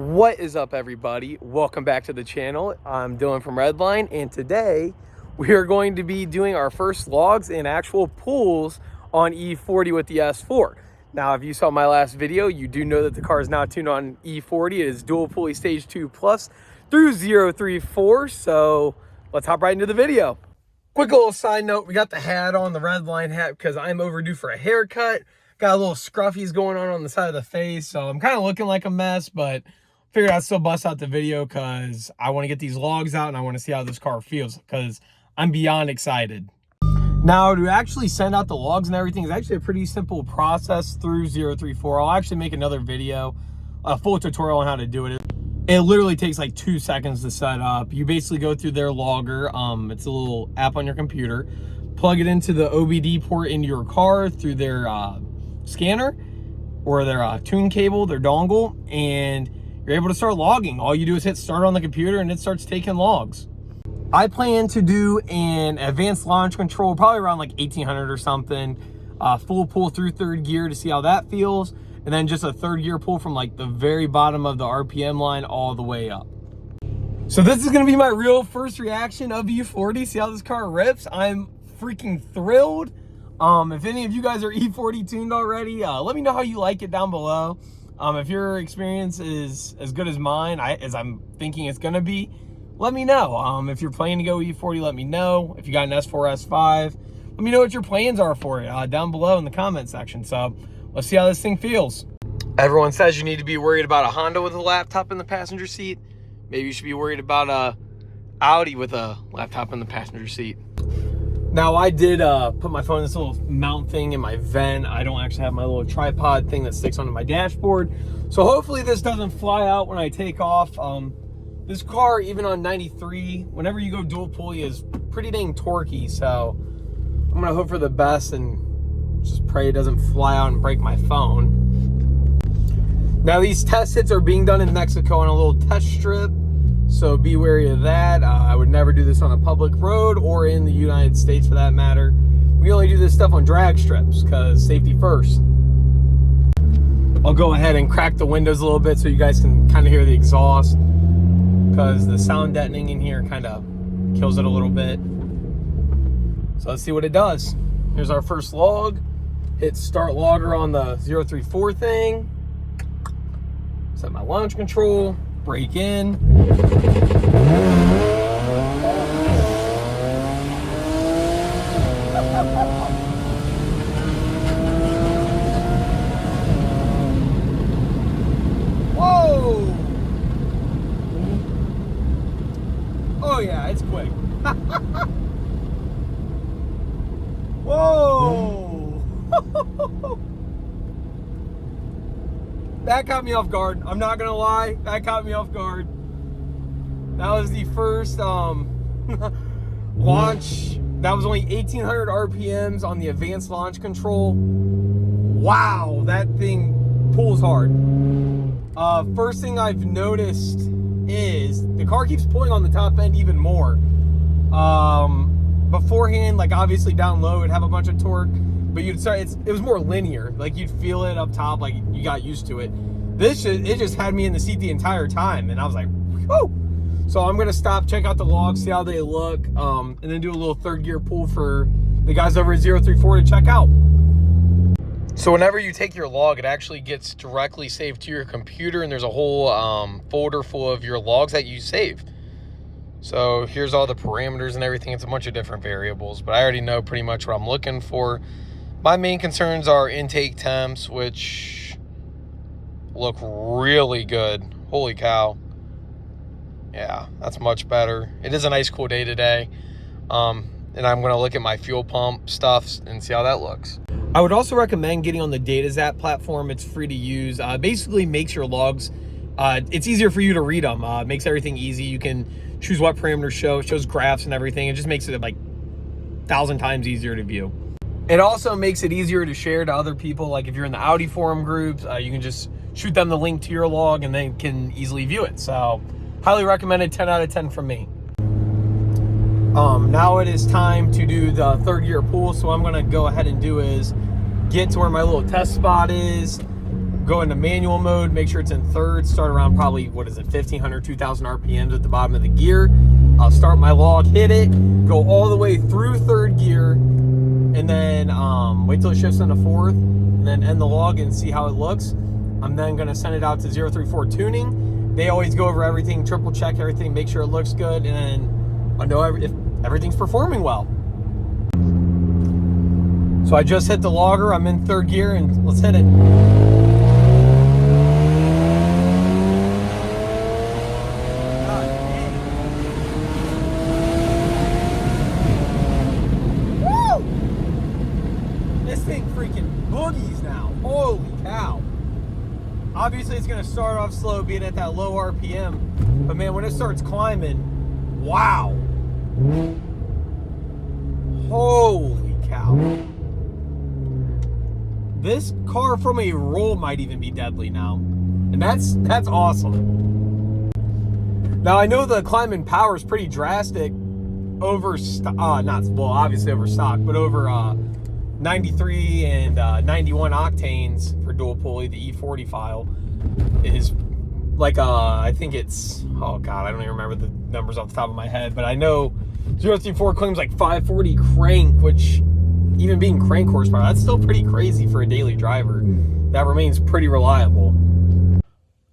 What is up, everybody? Welcome back to the channel. I'm Dylan from Redline, and today we are going to be doing our first logs and actual pulls on E40 with the S4. Now, if you saw my last video, you do know that the car is now tuned on E40. It is dual pulley stage 2 plus through 034. So let's hop right into the video. Quick little side note, we got the hat on, the Redline hat, because I'm overdue for a haircut. Got a little scruffies going on the side of the face, so I'm kind of looking like a mess, but figured I'd still bust out the video because I want to get these logs out and I want to see how this car feels because I'm beyond excited. Now, to actually send out the logs and everything is actually a pretty simple process through 034. I'll actually make another video, a full tutorial on how to do it. It literally takes like 2 seconds to set up. You basically go through their logger. It's a little app on your computer. Plug it into the OBD port into your car through their scanner or their tune cable, their dongle, and you're able to start logging. All you do is hit start on the computer and it starts taking logs. I plan to do an advanced launch control, probably around like 1800 or something, full pull through third gear to see how that feels, and then just a third gear pull from like the very bottom of the RPM line all the way up. So this is gonna be my real first reaction of E40, see how this car rips. I'm freaking thrilled. If any of you guys are E40 tuned already, let me know how you like it down below. If your experience is as good as mine, as I'm thinking it's gonna be, let me know. If you're planning to go E40, let me know. If you got an S4, S5, let me know what your plans are for it down below in the comment section. So let's see how this thing feels. Everyone says you need to be worried about a Honda with a laptop in the passenger seat. Maybe you should be worried about a Audi with a laptop in the passenger seat. Now, I did put my phone in this little mount thing in my vent. I don't actually have my little tripod thing that sticks onto my dashboard. So hopefully this doesn't fly out when I take off. This car, even on 93, whenever you go dual pulley, is pretty dang torquey. So I'm gonna hope for the best and just pray it doesn't fly out and break my phone. Now, these test hits are being done in Mexico on a little test strip. So be wary of that. I would never do this on a public road or in the United States for that matter. We only do this stuff on drag strips because safety first. I'll go ahead and crack the windows a little bit so you guys can kind of hear the exhaust because the sound deadening in here kind of kills it a little bit. So let's see what it does. Here's our first log. Hit start logger on the 034 thing. Set my launch control. Break in. Whoa! Oh yeah, it's quick. Whoa! That caught me off guard. I'm not gonna lie, that caught me off guard. That was the first launch. That was only 1800 RPMs on the advanced launch control. Wow, that thing pulls hard. First thing I've noticed is the car keeps pulling on the top end even more. Beforehand, like obviously down low, it'd have a bunch of torque, but it was more linear. Like you'd feel it up top, like you got used to it. It just had me in the seat the entire time, and I was like, whoa. So I'm gonna stop, check out the logs, see how they look, and then do a little third gear pull for the guys over at 034 to check out. So whenever you take your log, it actually gets directly saved to your computer, and there's a whole folder full of your logs that you save. So here's all the parameters and everything. It's a bunch of different variables, but I already know pretty much what I'm looking for. My main concerns are intake temps, which look really good. Holy cow. Yeah, that's much better. It is a nice cool day today. And I'm gonna look at my fuel pump stuff and see how that looks. I would also recommend getting on the DataZap platform. It's free to use. Basically makes your logs, it's easier for you to read them. Makes everything easy. You can choose what parameters show, it shows graphs and everything. It just makes it like 1,000 times easier to view. It also makes it easier to share to other people. Like if you're in the Audi forum groups, you can just shoot them the link to your log and they can easily view it. So highly recommended, 10 out of 10 from me. Now it is time to do the third gear pull. So what I'm gonna go ahead and do is get to where my little test spot is, go into manual mode, make sure it's in third, start around probably, what is it, 1,500, 2,000 RPMs at the bottom of the gear. I'll start my log, hit it, go all the way through third gear, and then wait till it shifts into fourth, and then end the log and see how it looks. I'm then gonna send it out to 034 Tuning. They always go over everything, triple check everything, make sure it looks good, and then I know if everything's performing well. So I just hit the logger, I'm in third gear, and let's hit it. This thing freaking boogies now. Holy cow. Obviously it's gonna start off slow being at that low RPM, but man, when it starts climbing, wow. Holy cow. This car from a roll might even be deadly now. And that's awesome. Now I know the climbing power is pretty drastic over obviously over stock, but over 93 and 91 octanes for dual pulley. The E40 file is like I think it's, oh god, I don't even remember the numbers off the top of my head, but I know 034 claims like 540 crank, which even being crank horsepower, that's still pretty crazy for a daily driver. That remains pretty reliable.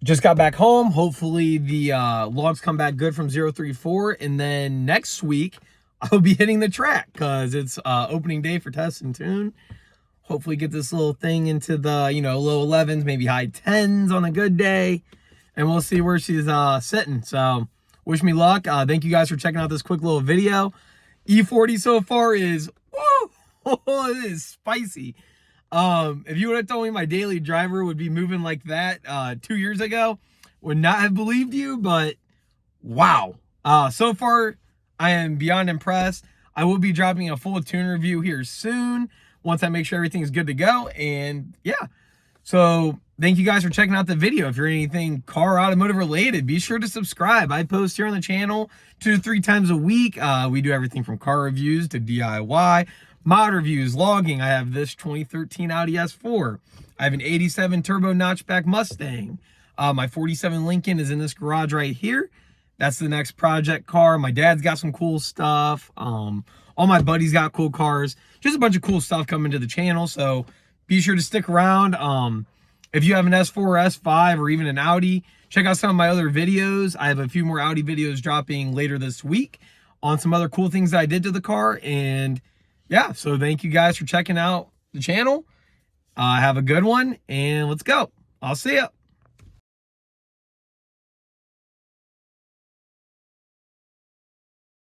Just got back home. Hopefully the logs come back good from 034, and then next week I'll be hitting the track because it's opening day for Test and Tune. Hopefully get this little thing into the, you know, low 11s, maybe high 10s on a good day, and we'll see where she's sitting. So wish me luck. Thank you guys for checking out this quick little video. E40 so far is, woo, it is spicy. If you would have told me my daily driver would be moving like that 2 years ago, would not have believed you, but wow. So far, I am beyond impressed. I will be dropping a full tune review here soon once I make sure everything's good to go. And yeah, so thank you guys for checking out the video. If you're anything car automotive related, be sure to subscribe. I post here on the channel 2 to 3 times a week. We do everything from car reviews to DIY, mod reviews, logging. I have this 2013 Audi S4. I have an 87 turbo notchback Mustang. My 47 Lincoln is in this garage right here. That's the next project car. My dad's got some cool stuff. All my buddies got cool cars. Just a bunch of cool stuff coming to the channel. So be sure to stick around. If you have an S4 or S5 or even an Audi, check out some of my other videos. I have a few more Audi videos dropping later this week on some other cool things that I did to the car. And yeah, so thank you guys for checking out the channel. Have a good one, and let's go. I'll see ya.